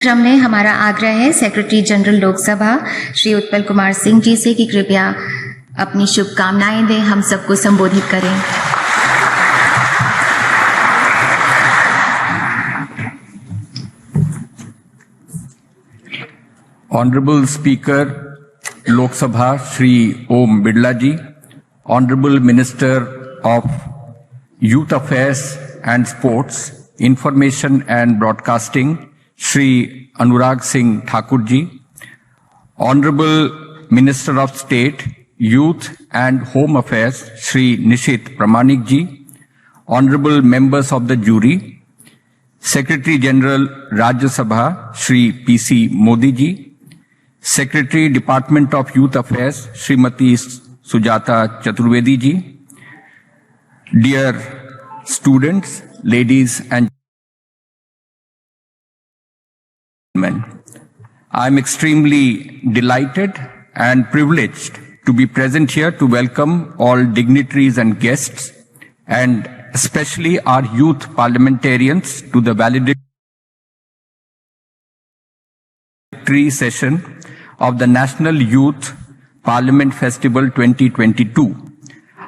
क्रम में हमारा आग्रह है सेक्रेटरी जनरल लोकसभा श्री उत्पल कुमार सिंह जी से कि कृपया अपनी शुभकामनाएं दें, हम सबको संबोधित करें। Honorable Speaker Lok Sabha Shri Om Birla ji, Honorable Minister of Youth Affairs and Sports, Information and Broadcasting Shri Anurag Singh Thakur ji, Honorable Minister of State, Youth and Home Affairs Shri Nishit Pramanik ji, Honorable Members of the Jury, Secretary General Rajya Sabha Shri P.C. Modi ji, Secretary Department of Youth Affairs Srimati Sujata Chaturvedi ji, dear students, ladies and gentlemen, I am extremely delighted and privileged to be present here to welcome all dignitaries and guests, and especially our youth parliamentarians to the valedictory session of the National Youth Parliament Festival 2022.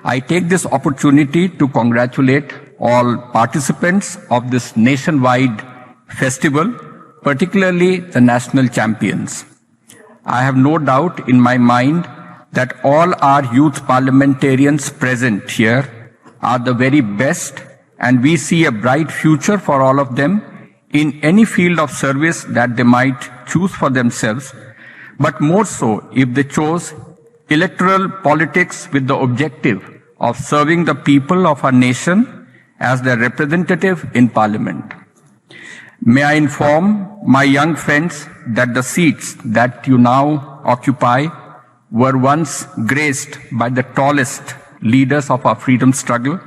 I take this opportunity to congratulate all participants of this nationwide festival, particularly the national champions. I have no doubt in my mind that all our youth parliamentarians present here are the very best, and we see a bright future for all of them in any field of service that they might choose for themselves, but more so if they chose electoral politics with the objective of serving the people of our nation as their representative in Parliament. May I inform my young friends that the seats that you now occupy were once graced by the tallest leaders of our freedom struggle,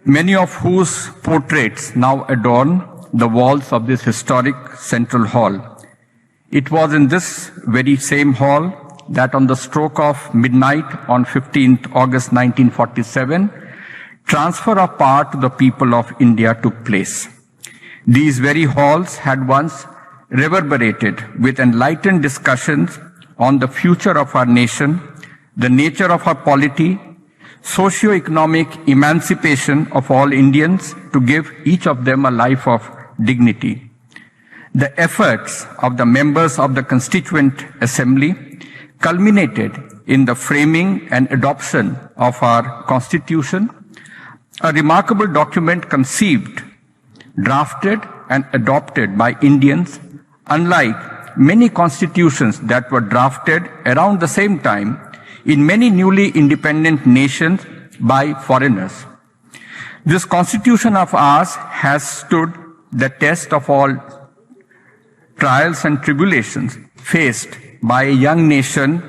many of whose portraits now adorn the walls of this historic Central Hall. It was in this very same hall that on the stroke of midnight on 15th August 1947, transfer of power to the people of India took place. These very halls had once reverberated with enlightened discussions on the future of our nation, the nature of our polity, socio-economic emancipation of all Indians to give each of them a life of dignity. The efforts of the members of the Constituent Assembly culminated in the framing and adoption of our Constitution, a remarkable document conceived, drafted and adopted by Indians, unlike many constitutions that were drafted around the same time in many newly independent nations by foreigners. This Constitution of ours has stood the test of all trials and tribulations faced by a young nation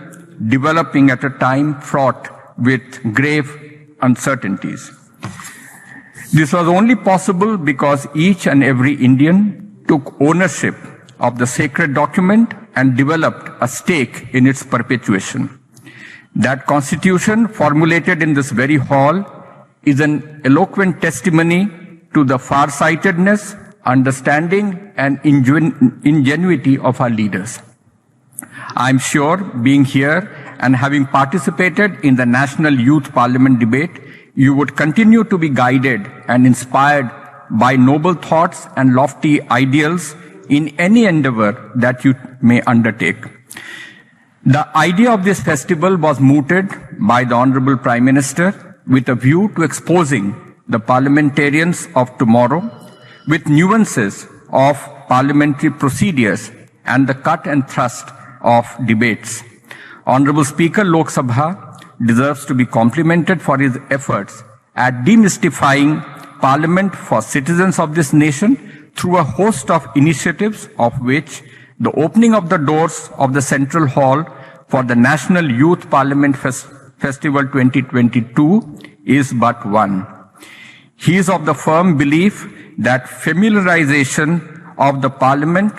developing at a time fraught with grave uncertainties. This was only possible because each and every Indian took ownership of the sacred document and developed a stake in its perpetuation. That Constitution, formulated in this very hall, is an eloquent testimony to the farsightedness, understanding and ingenuity of our leaders. I'm sure, being here and having participated in the National Youth Parliament debate, you would continue to be guided and inspired by noble thoughts and lofty ideals in any endeavor that you may undertake. The idea of this festival was mooted by the Honorable Prime Minister with a view to exposing the parliamentarians of tomorrow with nuances of parliamentary procedures and the cut and thrust of debates. Honorable Speaker Lok Sabha deserves to be complimented for his efforts at demystifying Parliament for citizens of this nation through a host of initiatives, of which the opening of the doors of the Central Hall for the National Youth Parliament Festival 2022 is but one. He is of the firm belief that familiarization of the Parliament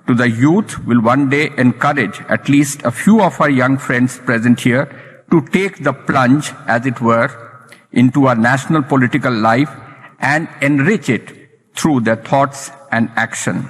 to the youth will one day encourage at least a few of our young friends present here to take the plunge, as it were, into our national political life and enrich it through their thoughts and action.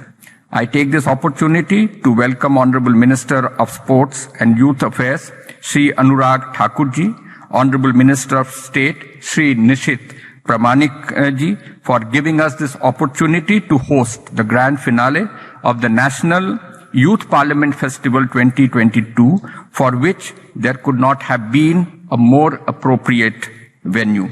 I take this opportunity to welcome Honorable Minister of Sports and Youth Affairs, Shri Anurag Thakurji, Honorable Minister of State, Shri Nishit Pramanik for giving us this opportunity to host the grand finale of the National Youth Parliament Festival 2022, for which there could not have been a more appropriate venue.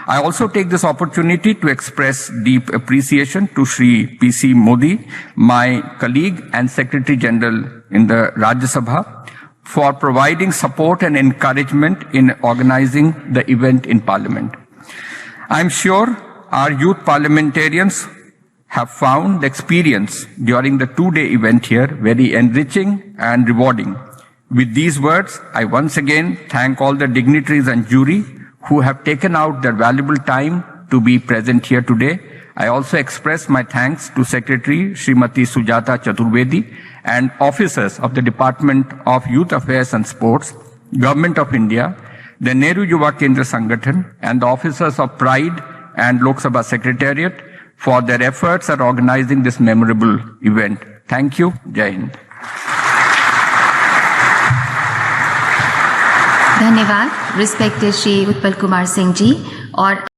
I also take this opportunity to express deep appreciation to Shri P.C. Modi, my colleague and Secretary General in the Rajya Sabha, for providing support and encouragement in organizing the event in Parliament. I am sure our youth parliamentarians have found the experience during the two-day event here very enriching and rewarding. With these words, I once again thank all the dignitaries and jury who have taken out their valuable time to be present here today. I also express my thanks to Secretary Srimati Sujata Chaturvedi and officers of the Department of Youth Affairs and Sports, Government of India, the Nehru Yuva Kendra Sangathan, and the officers of Pride and Lok Sabha Secretariat for their efforts at organizing this memorable event. Thank you. Jai Hind. धन्यवाद respected Shri Utpal Kumar Singh ji और